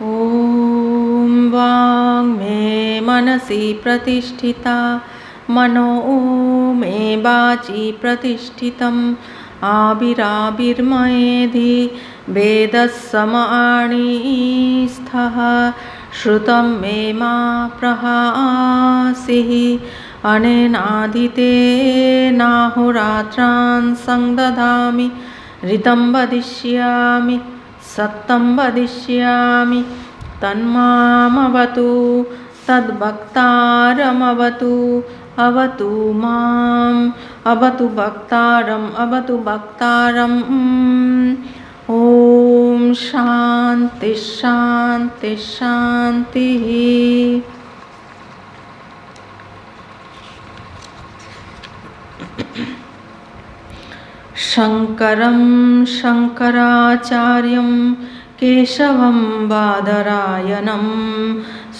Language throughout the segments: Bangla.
ॐ वाङ् मे मनसि प्रतिष्ठिता मनो मे वाचि प्रतिष्ठितम् आविराविर्मयेधि वेदः समाणिस्थः श्रुतं मे मा प्रहासिः अनेनाधितेनाहोरात्रान् संदधामि ऋतं वदिष्यामि सत्यं वदिष्यामि तन्मामवतु तद्भक्तारमवतु अवतु माम् अवतु भक्तारम् ॐ शान्ति शान्ति शान्तिः। शङ्करं शङ्कराचार्यं केशवं बादरायणं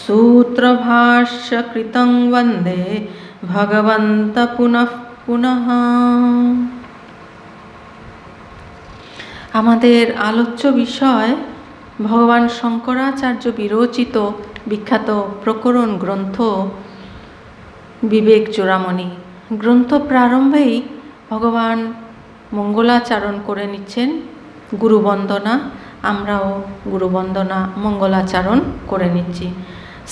सूत्रभाष्यकृतं वन्दे भगवन्तः पुनः पुनः। আমাদের আলোচ্য বিষয় ভগবান শঙ্করাচার্য বিরচিত বিখ্যাত প্রকরণ গ্রন্থ বিবেক চূড়ামণি। গ্রন্থ প্রারম্ভেই ভগবান মঙ্গলাচরণ করে নিচ্ছেন, গুরুবন্দনা। আমরাও গুরুবন্দনা মঙ্গলাচরণ করে নিচ্ছি।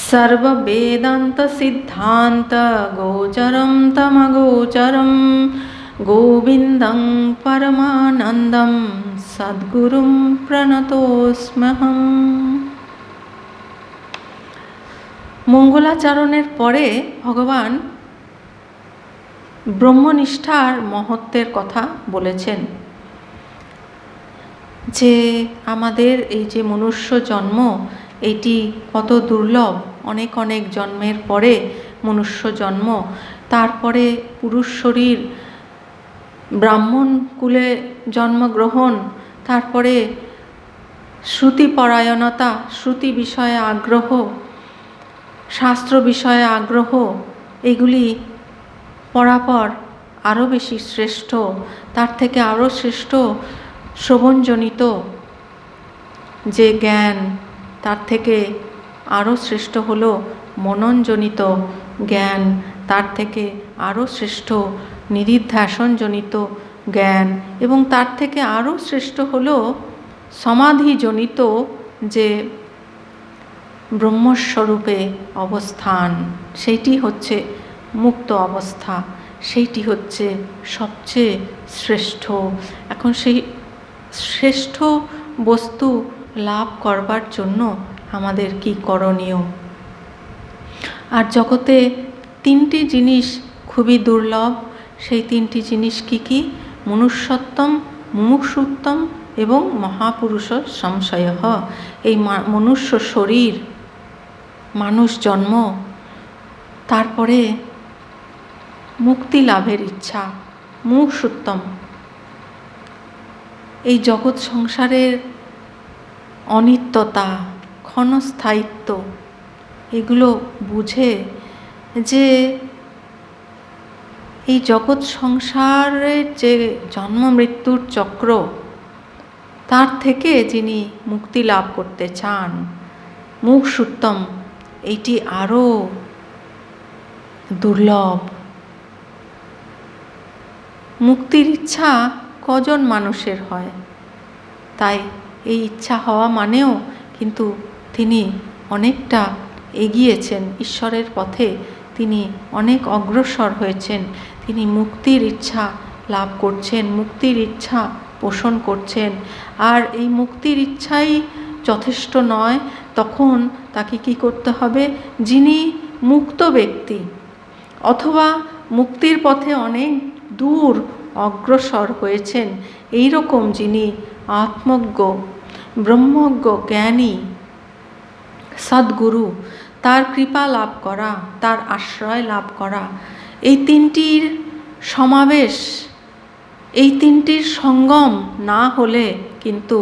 সর্ব বেদান্ত সিদ্ধান্ত গোচরম তমগোচরম গোবিন্দং পরমানন্দম সদ্গুরুম প্রণতোস্ম্যহম। মঙ্গলাচরণের পরে ভগবান ব্রহ্মনিষ্ঠার মহত্বের কথা বলেছেন, যে আমাদের এই যে মনুষ্য জন্ম, এটি কত দুর্লভ। অনেক অনেক জন্মের পরে মনুষ্য জন্ম, তারপরে পুরুষ শরীর, ব্রাহ্মণ কুলে জন্মগ্রহণ, তারপরে শ্রুতিপরায়ণতা, শ্রুতি বিষয়ে আগ্রহ, শাস্ত্র বিষয়ে আগ্রহ, এগুলি পরাপর আরও বেশি শ্রেষ্ঠ। তার থেকে আরও শ্রেষ্ঠ শ্রবণজনিত যে জ্ঞান, তার থেকে আরও শ্রেষ্ঠ হলো মননজনিত জ্ঞান, তার থেকে আরও শ্রেষ্ঠ নিদিধ্যাসনজনিত জ্ঞান, এবং তার থেকে আরও শ্রেষ্ঠ হলো সমাধিজনিত যে ব্রহ্মস্বরূপে অবস্থান, সেইটি হচ্ছে মুক্ত অবস্থা, সেইটি হচ্ছে সবচেয়ে শ্রেষ্ঠ। এখন সেই শ্রেষ্ঠ বস্তু লাভ করবার জন্য আমাদের কি করণীয়? আর জগতে তিনটি জিনিস খুবই দুর্লভ। সেই তিনটি জিনিস কি কি? মনুষ্যত্বম, মুমুক্ষুত্বম এবং মহাপুরুষ সংশয়। এই মনুষ্য শরীর, মানুষ জন্ম, তারপরে মুক্তি লাভের ইচ্ছা, মুমুক্ষুত্বম। এই জগৎ সংসারের অনিত্যতা, ক্ষণস্থায়িত্ব, এগুলো বুঝে যে এই জগৎ সংসারের যে জন্ম মৃত্যুর চক্র, তার থেকে যিনি মুক্তি লাভ করতে চান, মুমুক্ষুত্বম, এইটি আরও দুর্লভ। মুক্তির ইচ্ছা কজন মানুষের হয়? তাই এই ইচ্ছা হওয়া মানেও কিন্তু তিনি অনেকটা এগিয়েছেন ঈশ্বরের পথে, তিনি অনেক অগ্রসর হয়েছেন। তিনি মুক্তির ইচ্ছা লাভ করছেন, মুক্তির ইচ্ছা পোষণ করছেন। আর এই মুক্তির ইচ্ছাই যথেষ্ট নয়, তখন তাকে কি করতে হবে? যিনি মুক্ত ব্যক্তি অথবা মুক্তির পথে অনেক দূর অগ্রসর হয়েছেন, এই রকম যিনি আত্মজ্ঞ, ব্রহ্মজ্ঞ, জ্ঞানী, সদ্গুরু, তার কৃপা লাভ করা, তার আশ্রয় লাভ করা, এই তিনটির সমাবেশ, এই তিনটির সঙ্গম না হলে কিন্তু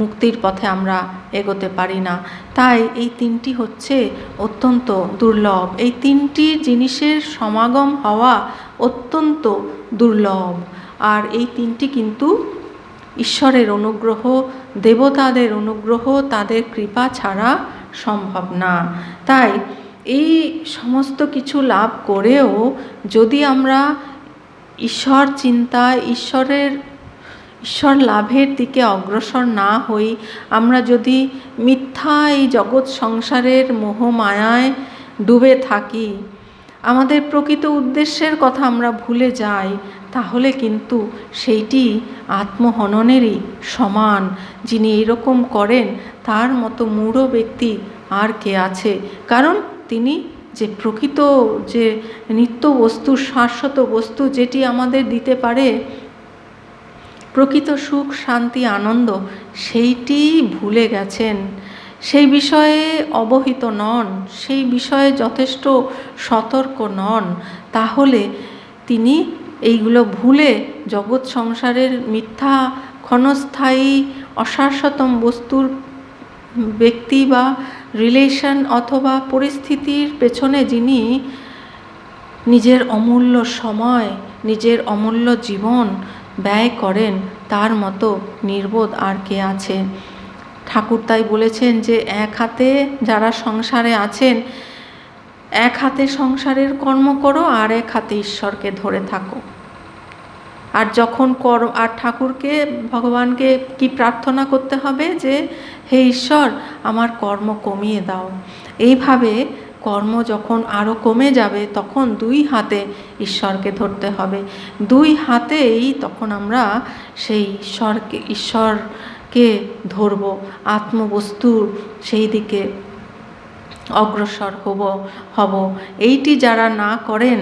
মুক্তির পথে আমরা এগোতে পারি না। তাই এই তিনটি হচ্ছে অত্যন্ত দুর্লভ। এই তিনটি জিনিসের সমাগম হওয়া অত্যন্ত দুর্লভ। আর এই তিনটি কিন্তু ঈশ্বরের অনুগ্রহ, দেবতাদের অনুগ্রহ, তাদের কৃপা ছাড়া সম্ভব না। তাই এই সমস্ত কিছু লাভ করেও যদি আমরা ঈশ্বর চিন্তায়, ঈশ্বর লাভের দিকে অগ্রসর না হই, আমরা যদি মিথ্যা এই জগৎ সংসারের মোহমায়ায় ডুবে থাকি, আমাদের প্রকৃত উদ্দেশ্যের কথা আমরা ভুলে যাই, তাহলে কিন্তু সেইটি আত্মহননেরই সমান। যিনি এরকম করেন তার মতো মূঢ় ব্যক্তি আর কে আছে? কারণ তিনি যে প্রকৃত যে নিত্য বস্তু, শাশ্বত বস্তু, যেটি আমাদের দিতে পারে প্রকৃত সুখ, শান্তি, আনন্দ, সেইটি ভুলে গেছেন, সেই বিষয়ে অবহিত নন, সেই বিষয়ে যথেষ্ট সতর্ক নন। তাহলে তিনি এইগুলো ভুলে জগৎ সংসারের মিথ্যা, ক্ষণস্থায়ী, অশাশ্বতম বস্তুর ব্যক্তি বা রিলেশন অথবা পরিস্থিতির পেছনে যিনি নিজের অমূল্য সময়, নিজের অমূল্য জীবন ব্যয় করেন, তার মতো নির্বোধ আর কে আছে? ঠাকুর তাই বলেছেন যে এক হাতে যারা সংসারে আছেন, এক হাতে সংসারের কর্ম করো, আর এক হাতে ঈশ্বরকে ধরে থাকো। আর যখন আর ঠাকুরকে, ভগবানকে কি প্রার্থনা করতে হবে? যে হে ঈশ্বর, আমার কর্ম কমিয়ে দাও। এইভাবে কর্ম যখন আরও কমে যাবে, তখন দুই হাতে ঈশ্বরকে ধরতে হবে। দুই হাতেই তখন আমরা সেই ঈশ্বরকে ধরব, আত্মবস্তুর সেই দিকে অগ্রসর হব। এইটি যারা না করেন,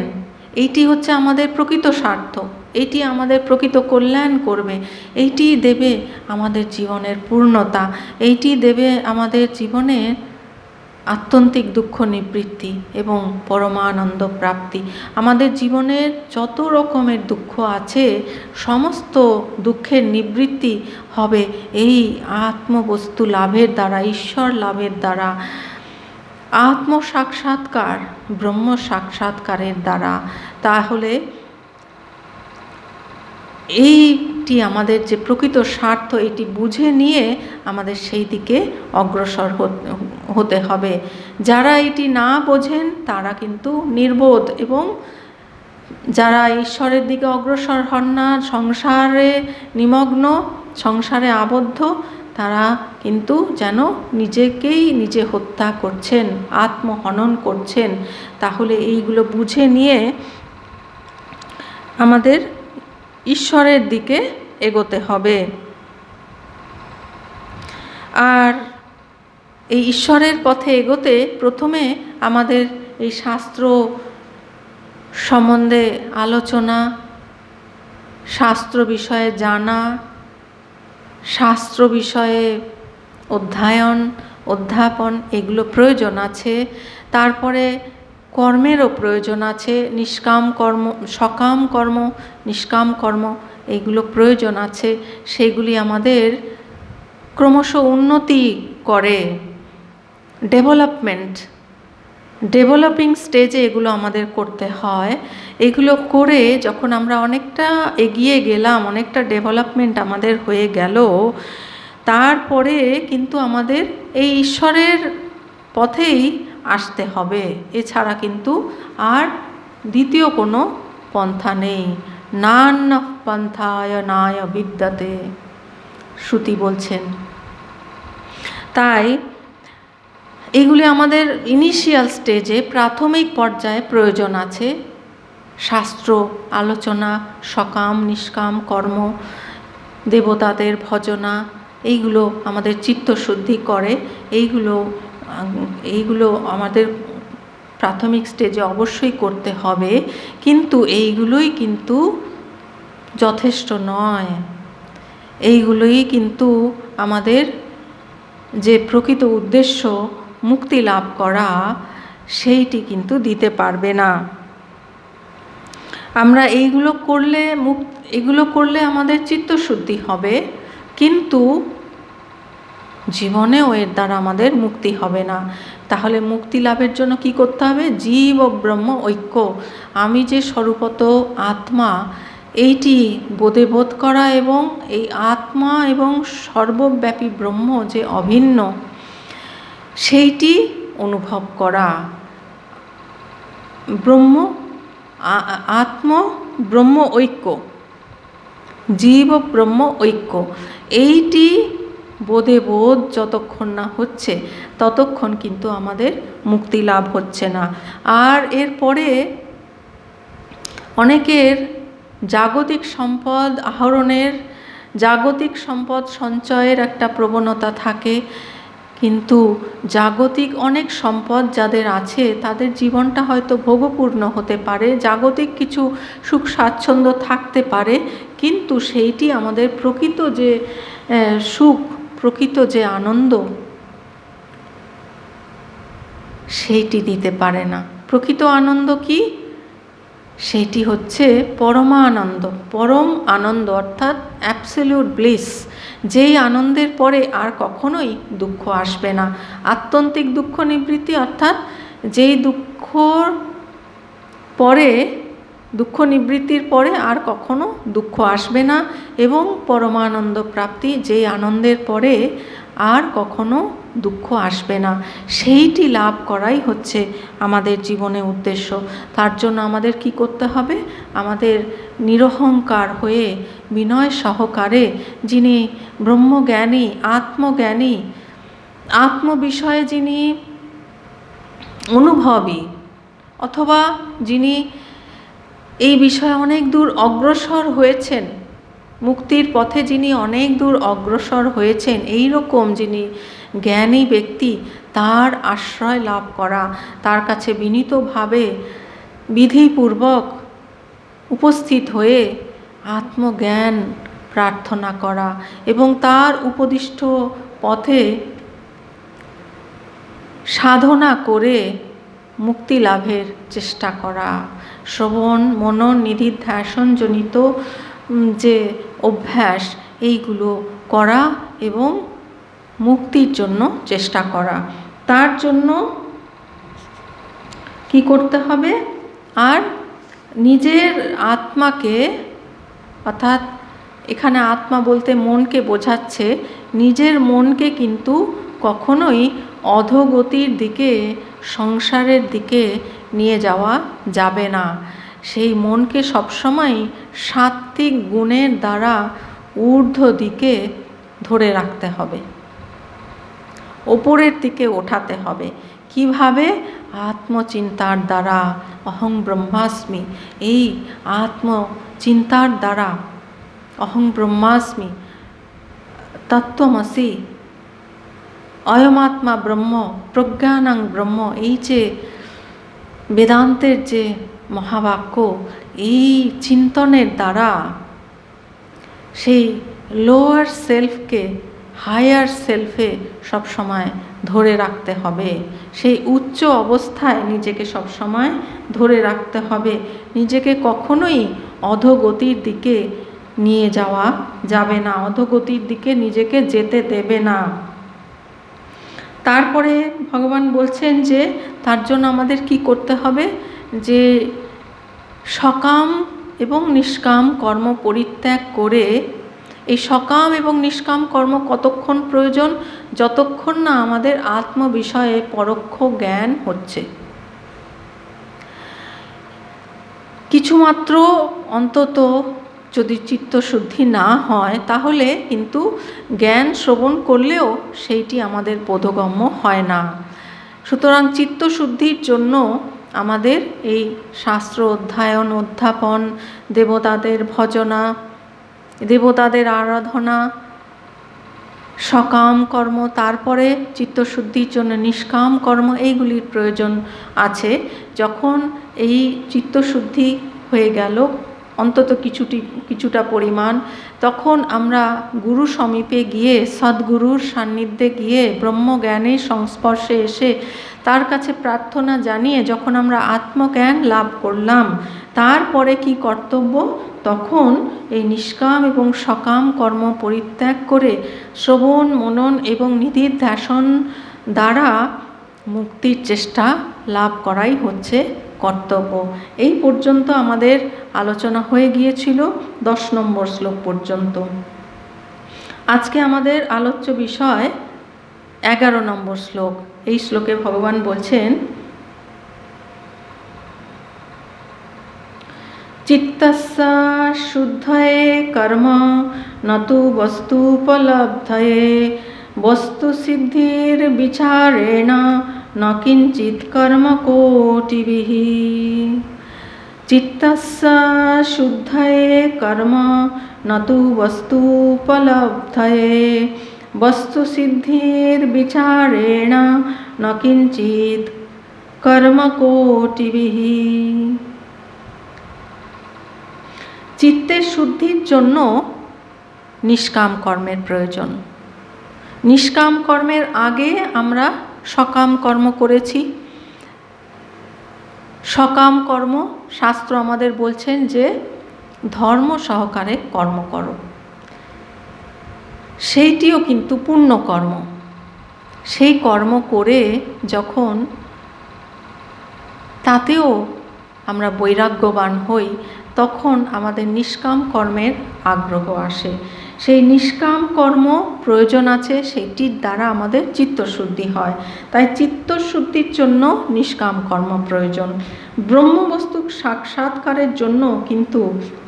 এইটি হচ্ছে আমাদের প্রকৃত স্বার্থ, এইটি আমাদের প্রকৃত কল্যাণ করবে, এইটি দেবে আমাদের জীবনের পূর্ণতা, এইটি দেবে আমাদের জীবনের আত্যন্তিক দুঃখ নিবৃত্তি এবং পরমানন্দ প্রাপ্তি। আমাদের জীবনের যত রকমের দুঃখ আছে, সমস্ত দুঃখের নিবৃত্তি হবে এই আত্মবস্তু লাভের দ্বারা, ঈশ্বর লাভের দ্বারা, আত্ম সাক্ষাৎকার, ব্রহ্ম সাক্ষাৎকারের দ্বারা। তাহলে এইটি আমাদের যে প্রকৃত স্বার্থ, এটি বুঝে নিয়ে আমাদের সেই দিকে অগ্রসর হতে হবে। যারা এটি না বোঝেন তারা কিন্তু নির্বোধ, এবং যারা ঈশ্বরের দিকে অগ্রসর হন না, সংসারে নিমগ্ন, সংসারে আবদ্ধ, তারা কিন্তু যেন নিজেকেই নিজে হত্যা করছেন, আত্মহনন করছেন। তাহলে এইগুলো বুঝে নিয়ে আমাদের ঈশ্বরের দিকে এগোতে হবে। আর এই ঈশ্বরের পথে এগোতে প্রথমে আমাদের এই শাস্ত্র সম্বন্ধে আলোচনা, শাস্ত্র বিষয়ে জানা, শাস্ত্র বিষয়ে অধ্যয়ন, অধ্যাপন, এগুলো প্রয়োজন আছে। তারপরে কর্মেরও প্রয়োজন আছে, নিষ্কাম কর্ম, সকাম কর্ম, নিষ্কাম কর্ম, এইগুলো প্রয়োজন আছে। সেগুলি আমাদের ক্রমশ উন্নতি করে, ডেভেলপিং স্টেজে এগুলো আমাদের করতে হয়। এগুলো করে যখন আমরা অনেকটা এগিয়ে গেলাম, অনেকটা ডেভেলপমেন্ট আমাদের হয়ে গেল, তারপরে কিন্তু আমাদের এই ঈশ্বরের পথেই আসতে হবে। এছাড়া কিন্তু আর দ্বিতীয় কোনো পন্থা নেই। নান্য পন্থায় নায় বিদ্যতে, শ্রুতি বলছেন। তাই এগুলি আমাদের ইনিশিয়াল স্টেজে, প্রাথমিক পর্যায়ে প্রয়োজন আছে। শাস্ত্র আলোচনা, সকাম নিষ্কাম কর্ম, দেবতাদের ভজনা, এইগুলো আমাদের চিত্তশুদ্ধি করে। এইগুলো আমাদের প্রাথমিক স্টেজে অবশ্যই করতে হবে, কিন্তু এইগুলোই কিন্তু যথেষ্ট নয়। এইগুলোই কিন্তু আমাদের যে প্রকৃত উদ্দেশ্য, মুক্তি লাভ করা, সেইটি কিন্তু দিতে পারবে না। আমরা এগুলো করলে আমাদের চিত্তশুদ্ধি হবে, কিন্তু জীবনেও এর দ্বারা আমাদের মুক্তি হবে না। তাহলে মুক্তি লাভের জন্য কি করতে হবে? জীব ও ব্রহ্ম ঐক্য, আমি যে স্বরূপত আত্মা, এইটি বোধে বোধ করা এবং এই আত্মা এবং সর্বব্যাপী ব্রহ্ম যে অভিন্ন সেইটি অনুভব করা। ব্রহ্ম আত্ম ব্রহ্ম ঐক্য, জীব ও ব্রহ্ম ঐক্য, এইটি বোধে বোধ যতক্ষণ না হচ্ছে ততক্ষণ কিন্তু আমাদের মুক্তি লাভ হচ্ছে না। আর এরপরে অনেকের জাগতিক সম্পদ আহরণের, জাগতিক সম্পদ সঞ্চয়ের একটা প্রবণতা থাকে, কিন্তু জাগতিক অনেক সম্পদ যাদের আছে তাদের জীবনটা হয়তো ভোগপূর্ণ হতে পারে, জাগতিক কিছু সুখ স্বাচ্ছন্দ্য থাকতে পারে, কিন্তু সেইটি আমাদের প্রকৃত যে সুখ, প্রকৃত যে আনন্দ, সেইটি দিতে পারে না। প্রকৃত আনন্দ কি? সেইটি হচ্ছে পরমানন্দ, পরম আনন্দ, অর্থাৎ অ্যাবসলিউট ব্লিস, যেই আনন্দের পরে আর কখনোই দুঃখ আসবে না। আত্যন্তিক দুঃখ নিবৃত্তি, অর্থাৎ যেই দুঃখর পরে, দুঃখ নিবৃত্তির পরে আর কখনো দুঃখ আসবে না, এবং পরমানন্দ প্রাপ্তি, যেই আনন্দের পরে আর কখনো দুঃখ আসবে না, সেইটি লাভ করাই হচ্ছে আমাদের জীবনের উদ্দেশ্য। তার জন্য আমাদের কি করতে হবে? আমাদের নিরহংকার হয়ে বিনয় সহকারে, যিনি ব্রহ্মজ্ঞানী, আত্মজ্ঞানী, আত্মবিষয়ে যিনি অনুভবী, অথবা যিনি এই বিষয়ে অনেক দূর অগ্রসর হয়েছেন, মুক্তির পথে যিনি অনেক দূর অগ্রসর হয়েছেন, এই রকম যিনি জ্ঞানী ব্যক্তি, তার আশ্রয় লাভ করা, তার কাছে বিনীতভাবে বিধিপূর্বক উপস্থিত হয়ে আত্মজ্ঞান প্রার্থনা করা এবং তার উপদিষ্ট পথে সাধনা করে মুক্তি লাভের চেষ্টা করা। শ্রবণ মনন নিধিধ্যাসনজনিত যে অভ্যাস, এইগুলো করা এবং মুক্তির জন্য চেষ্টা করা। তার জন্য কি করতে হবে? আর নিজের আত্মাকে, অর্থাৎ এখানে আত্মা বলতে মনকে বোঝাচ্ছে, নিজের মনকে কিন্তু কখনোই অধোগতির দিকে, সংসারের দিকে নিয়ে যাওয়া যাবে না। সেই মনকে সবসময় সাত্ত্বিক গুণের দ্বারা ঊর্ধ্ব দিকে ধরে রাখতে হবে, ওপরের দিকে ওঠাতে হবে। কিভাবে? আত্মচিন্তার দ্বারা, অহং ব্রহ্মাস্মি, এই আত্মচিন্তার দ্বারা, অহং ব্রহ্মাস্মি, তত্ত্বমসি, অয়মাত্মা ব্রহ্ম, প্রজ্ঞানাং ব্রহ্ম, এই যে বেদান্তের যে মহাবাক্য, এই চিন্তনের দ্বারা সেই লোয়ার সেলফকে হায়ার সেলফে সবসময় ধরে রাখতে হবে, সেই উচ্চ অবস্থায় নিজেকে সবসময় ধরে রাখতে হবে। নিজেকে কখনোই অধোগতির দিকে নিয়ে যাওয়া যাবে না, অধোগতির দিকে নিজেকে যেতে দেবে না। তারপরে ভগবান বলছেন যে তার জন্য আমাদের কি করতে হবে? যে সকাম এবং নিষ্কাম কর্ম পরিত্যাগ করে, এই সকাম এবং নিষ্কাম কর্ম কতক্ষণ প্রয়োজন? যতক্ষণ না আমাদের আত্মবিষয়ে পরোক্ষ জ্ঞান হচ্ছে। কিছুমাত্র অন্তত যদি চিত্তশুদ্ধি না হয়, তাহলে কিন্তু জ্ঞান শ্রবণ করলেও সেইটি আমাদের বোধগম্য হয় না। সুতরাং চিত্তশুদ্ধির জন্য আমাদের এই শাস্ত্র অধ্যয়ন, অধ্যাপন, দেবতাদের ভজনা, দেবতাদের আরাধনা, সকাম কর্ম, তারপরে চিত্তশুদ্ধির জন্য নিষ্কাম কর্ম, এইগুলির প্রয়োজন আছে। যখন এই চিত্তশুদ্ধি হয়ে গেল অন্তত কিছুটা পরিমাণ, তখন আমরা গুরু সমীপে গিয়ে, সদ্গুরুর সান্নিধ্যে গিয়ে, ব্রহ্মজ্ঞানের সংস্পর্শে এসে তার কাছে প্রার্থনা জানিয়ে যখন আমরা আত্মজ্ঞান লাভ করলাম, তারপরে কি কর্তব্য? তখন এই নিষ্কাম এবং সকাম কর্ম পরিত্যাগ করে শ্রবণ মনন এবং নিধিধ্যাসন দ্বারা মুক্তির চেষ্টা লাভ করাই হচ্ছে কর্তব্য। এই পর্যন্ত আমাদের আলোচনা হয়ে গিয়েছিল 10 নম্বর শ্লোক পর্যন্ত। আজকে আমাদের আলোচ্য বিষয় 11 নম্বর শ্লোক। এই শ্লোকে ভগবান বলছেন, চিত্তস্য শুদ্ধয়ে কর্ম নতু বস্তুপলব্ধয়ে বস্তু সিদ্ধির বিচারেণ ন কিঞ্চিৎ কর্ম কোটিবিঃ। চিত্তস্য শুদ্ধয়ে কর্ম নতু বস্তুপলব্ধয়ে বস্তু সিদ্ধির বিচারেণ ন কিঞ্চিৎ কর্ম কোটিবিঃ। চিত্তের শুদ্ধির জন্য নিষ্কাম কর্মের প্রয়োজন। নিষ্কাম কর্মের আগে আমরা সকাম কর্ম করেছি। সকাম কর্ম শাস্ত্র আমাদের বলছেন যে ধর্ম সহকারে কর্ম করো, সেইটিও কিন্তু পুণ্য কর্ম। সেই কর্ম করে যখন তাতেও আমরা বৈরাগ্যবান হই, তখন আমাদের নিষ্কাম কর্মের আগ্রহ আসে। সেই নিষ্কাম কর্ম প্রয়োজন আছে, সেইটির দ্বারা আমাদের চিত্তশুদ্ধি হয়। তাই চিত্তশুদ্ধির জন্য নিষ্কাম কর্ম প্রয়োজন। ব্রহ্মবস্তু সাক্ষাৎকারের জন্য কিন্তু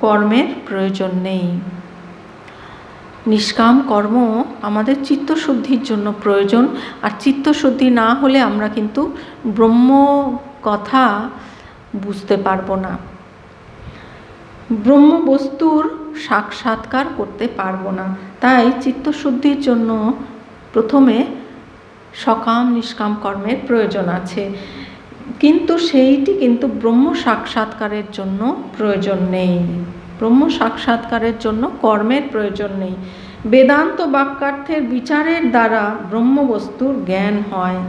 কর্মের প্রয়োজন নেই। নিষ্কাম কর্ম আমাদের চিত্তশুদ্ধির জন্য প্রয়োজন। আর চিত্তশুদ্ধি না হলে আমরা কিন্তু ব্রহ্ম কথা বুঝতে পারবো না, ব্রহ্মবস্তুর সাক্ষাৎকার করতে পারবো না। তাই চিত্তশুদ্ধির জন্য প্রথমে সকাম নিষ্কাম কর্মের প্রয়োজন আছে, কিন্তু সেইটি কিন্তু ব্রহ্ম সাক্ষাৎকারের জন্য প্রয়োজন নেই। ব্রহ্ম সাক্ষাৎকারের জন্য কর্মের প্রয়োজন নেই। বেদান্ত বাক্যার্থের বিচারের দ্বারা ব্রহ্মবস্তুর জ্ঞান হয়,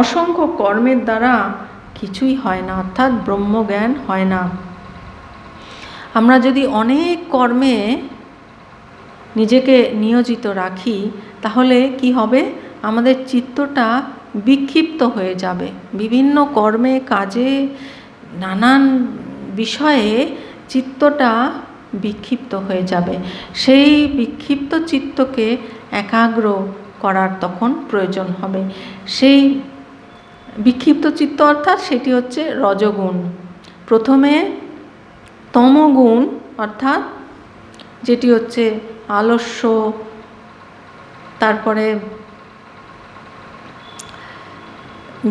অসংখ্য কর্মের দ্বারা কিছুই হয় না, অর্থাৎ ব্রহ্মজ্ঞান হয় না। আমরা যদি অনেক কর্মে নিজেকে নিয়োজিত রাখি, তাহলে কি হবে? আমাদের চিত্তটা বিক্ষিপ্ত হয়ে যাবে। বিভিন্ন কর্মে কাজে নানান বিষয়ে চিত্তটা বিক্ষিপ্ত হয়ে যাবে। সেই বিক্ষিপ্ত চিত্তকে একাগ্র করার তখন প্রয়োজন হবে। সেই বিক্ষিপ্ত চিত্ত অর্থাৎ সেটি হচ্ছে রজগুণ। প্রথমে তমগুণ অর্থাৎ যেটি হচ্ছে আলস্য, তারপরে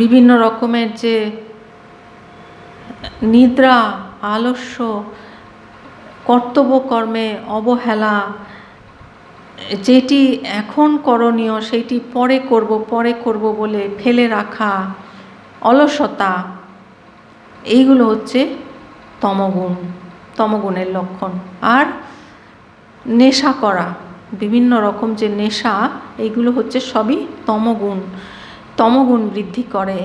বিভিন্ন রকমের যে নিদ্রা, আলস্য, কর্তব্যকর্মে অবহেলা, যেটি এখন করণীয় সেটি পরে করব বলে ফেলে রাখা, অলসতা, এইগুলো হচ্ছে তমগুণ, তমগুণের লক্ষণ। আর নেশা করা, বিভিন্ন রকম যে নেশা, এইগুলো হচ্ছে সবই তমগুণ, তমগুণ বৃদ্ধি করে।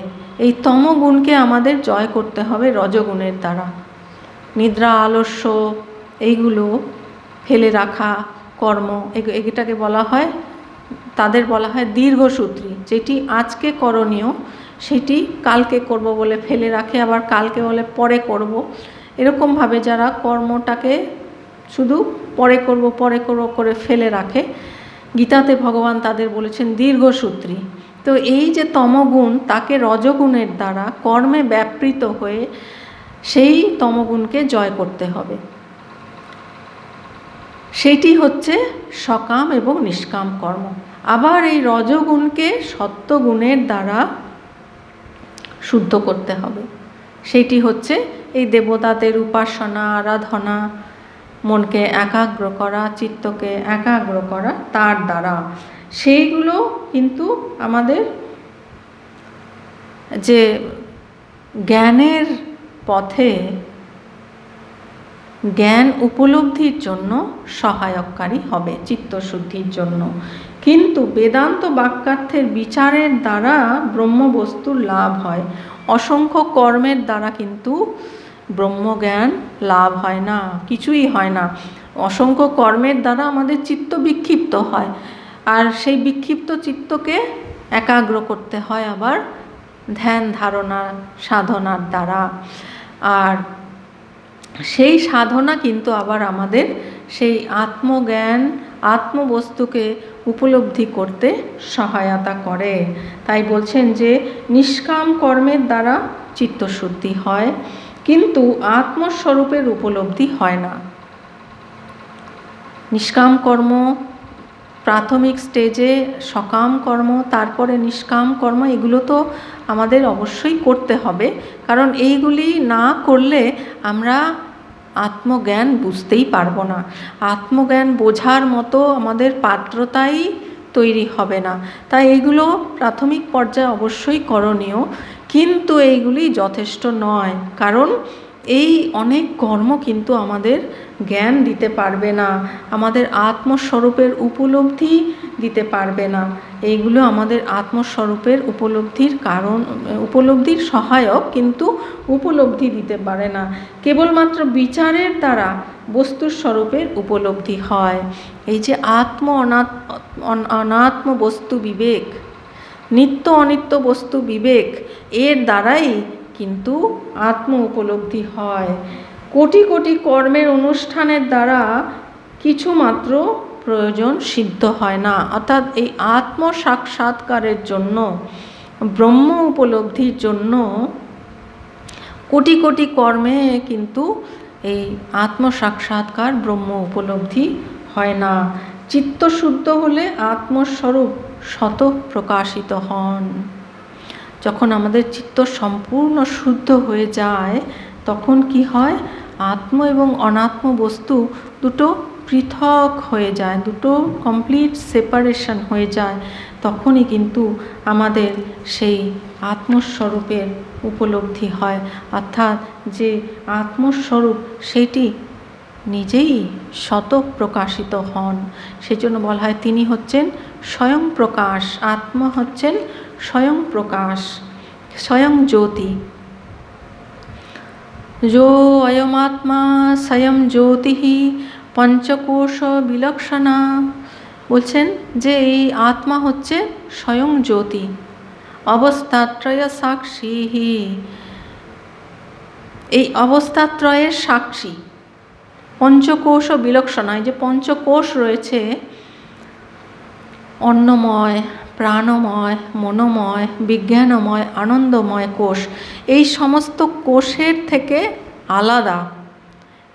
এই তমগুণকে আমাদের জয় করতে হবে রজগুণের দ্বারা। নিদ্রা, আলস্য, এইগুলো ফেলে রাখা কর্ম, এটাকে বলা হয়, তাদের বলা হয় দীর্ঘসূত্রী। যেটি আজকে করণীয় সেটি কালকে করব বলে ফেলে রাখে, আবার কালকে বলে পরে করব। এরকমভাবে যারা কর্মটাকে শুধু পরে করব করে ফেলে রাখে, গীতাতে ভগবান তাদের বলেছেন দীর্ঘসূত্রী। তো এই যে তমগুণ, তাকে রজগুণের দ্বারা কর্মে ব্যাপৃত হয়ে সেই তমগুণকে জয় করতে হবে। সেটি হচ্ছে সকাম এবং নিষ্কাম কর্ম। আবার এই রজগুণকে সত্যগুণের দ্বারা শুদ্ধ করতে হবে। সেটি হচ্ছে এই দেবতাদের উপাসনা, আরাধনা, মনকে একাগ্র করা, চিত্তকে একাগ্র করা তার দ্বারা। সেইগুলো কিন্তু আমাদের যে জ্ঞানের পথে জ্ঞান উপলব্ধির জন্য সহায়ককারী হবে, চিত্তশুদ্ধির জন্য। কিন্তু বেদান্ত বাক্যার্থের বিচারের দ্বারা ব্রহ্মবস্তুর লাভ হয়। অসংখ্য কর্মের দ্বারা কিন্তু ব্রহ্মজ্ঞান লাভ হয় না, কিছুই হয় না। অসংখ্য কর্মের দ্বারা আমাদের চিত্ত বিক্ষিপ্ত হয়, আর সেই বিক্ষিপ্ত চিত্তকে একাগ্র করতে হয় আবার ধ্যান ধারণা সাধনার দ্বারা। আর সেই সাধনা কিন্তু আবার আমাদের সেই আত্মজ্ঞান আত্মবস্তুকে উপলব্ধি করতে সহায়তা করে। তাই বলছেন যে নিষ্কাম কর্মের দ্বারা চিত্তশুদ্ধি হয়, কিন্তু আত্মস্বরূপের উপলব্ধি হয় না। নিষ্কাম কর্ম প্রাথমিক স্টেজে, সকাম কর্ম, তারপরে নিষ্কাম কর্ম, এগুলো তো আমাদের অবশ্যই করতে হবে, কারণ এইগুলি না করলে আমরা আত্মজ্ঞান বুঝতেই পারবো না। আত্মজ্ঞান বোঝার মতো আমাদের পাত্রতাই তৈরি হবে না। তাই এইগুলো প্রাথমিক পর্যায়ে অবশ্যই করণীয়, কিন্তু এইগুলি যথেষ্ট নয়, কারণ এই অনেক কর্ম কিন্তু আমাদের জ্ঞান দিতে পারবে না, আমাদের আত্মস্বরূপের উপলব্ধি দিতে পারবে না। এইগুলো আমাদের আত্মস্বরূপের উপলব্ধির কারণ, উপলব্ধির সহায়ক, কিন্তু উপলব্ধি দিতে পারে না। কেবলমাত্র বিচারের দ্বারা বস্তুর স্বরূপের উপলব্ধি হয়। এই যে অনাত্ম বস্তু বিবেক, নিত্য অনিত্য বস্তু বিবেক, এর দ্বারাই কিন্তু আত্ম উপলব্ধি হয়। কোটি কোটি কর্মের অনুষ্ঠানের দ্বারা কিছুমাত্র প্রয়োজন সিদ্ধ হয় না। অর্থাৎ এই আত্ম সাক্ষাৎকারের জন্য, ব্রহ্ম উপলব্ধির জন্য কোটি কোটি কর্মে কিন্তু এই আত্ম সাক্ষাৎকার ব্রহ্ম উপলব্ধি হয় না। চিত্ত শুদ্ধ হলে আত্মস্বরূপ শত প্রকাশিত হন। যখন আমাদের চিত্ত সম্পূর্ণ শুদ্ধ হয়ে যায়, তখন কি হয়, আত্ম এবং অনাত্ম বস্তু দুটো পৃথক হয়ে যায়, দুটো কমপ্লিট সেপারেশন হয়ে যায়। তখনই কিন্তু আমাদের সেই আত্মস্বরূপের উপলব্ধি হয়। অর্থাৎ যে আত্মস্বরূপ সেটি নিজেই শত প্রকাশিত হন। সেজন্য বলা হয় তিনি হচ্ছেন স্বয়ং প্রকাশ, আত্মা হচ্ছেন স্বয়ং প্রকাশ, স্বয়ং জ্যোতি। যো অয়মাত্মা স্বয়ং জ্যোতি পঞ্চকোশ বিলক্ষণা। বলছেন যে এই আত্মা হচ্ছে স্বয়ং জ্যোতি, অবস্থাত্রয় সাক্ষী, এই অবস্থাত্রয়ের সাক্ষী। পঞ্চকোশ বিলক্ষণা, এই যে পঞ্চকোষ রয়েছে, অন্নময়, প্রাণময়, মনোময়, বিজ্ঞানময়, আনন্দময় কোষ, এই সমস্ত কোষের থেকে আলাদা।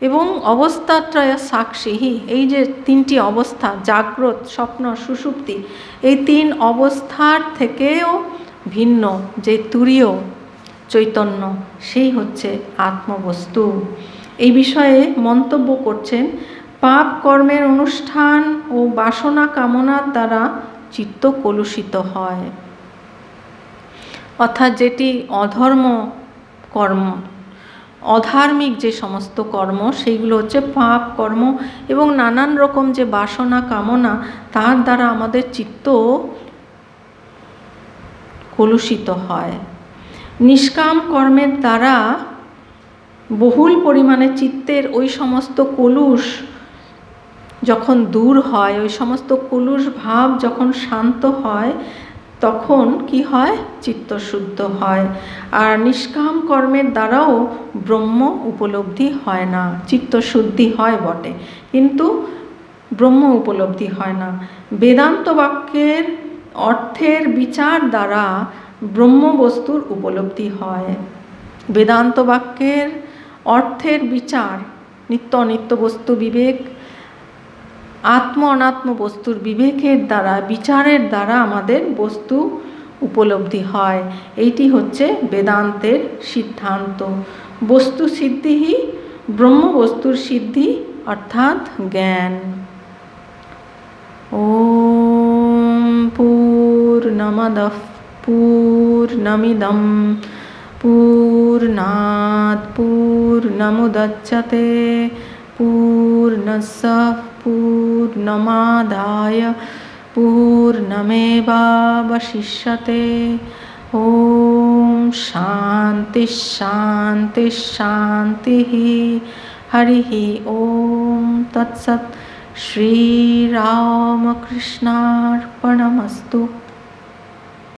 এবং অবস্থাত্রয় সাক্ষী, এই যে তিনটি অবস্থা, জাগ্রত, স্বপ্ন, সুষুপ্তি, এই তিন অবস্থার থেকেও ভিন্ন যে তুরীয় চৈতন্য, সেই হচ্ছে আত্মবস্তু। এই বিষয়ে মন্তব্য করছেন, পাপ কর্মের অনুষ্ঠান ও বাসনা কামনার দ্বারা চিত্ত কলুষিত হয়। অর্থাৎ যেটি অধর্ম কর্ম, অধার্মিক যে সমস্ত কর্ম, সেইগুলো হচ্ছে পাপ কর্ম, এবং নানান রকম যে বাসনা কামনা, তার দ্বারা আমাদের চিত্ত কলুষিত হয়। নিষ্কাম কর্মের দ্বারা বহুল পরিমাণে চিত্তের ওই সমস্ত কলুষ যখন দূর হয়, ওই সমস্ত কলুষ ভাব যখন শান্ত হয়, তখন কি হয়, চিত্ত শুদ্ধ হয়। আর নিষ্কাম কর্মের দ্বারাও ব্রহ্ম উপলব্ধি হয় না। চিত্ত শুদ্ধি হয় বটে, কিন্তু ব্রহ্ম উপলব্ধি হয় না। বেদান্ত বাক্যের অর্থের বিচার দ্বারা ব্রহ্ম বস্তুর উপলব্ধি হয়। বেদান্ত বাক্যের অর্থের বিচার, নিত্য অনিত্য বস্তু বিবেক, আত্ম অনাত্ম বস্তুর বিবেকের দ্বারা, বিচারের দ্বারা আমাদের বস্তু উপলব্ধি হয়। এইটি হচ্ছে বেদান্তের সিদ্ধান্ত। বস্তু সিদ্ধি ব্রহ্ম বস্তুর সিদ্ধি, অর্থাৎ জ্ঞান। ওম পূর্ণমদঃ পূর্ণমিদং পূর্ণাৎ পূর্ণমুদচ্যতে পূর্ণস্য পূর্ণমাদায় পূর্ণমেবাবশিষ্যতে। ওম শান্তি শান্তি শান্তি। হরি ওম তৎসৎ। শ্রীরামকৃষ্ণার্পণমস্তু।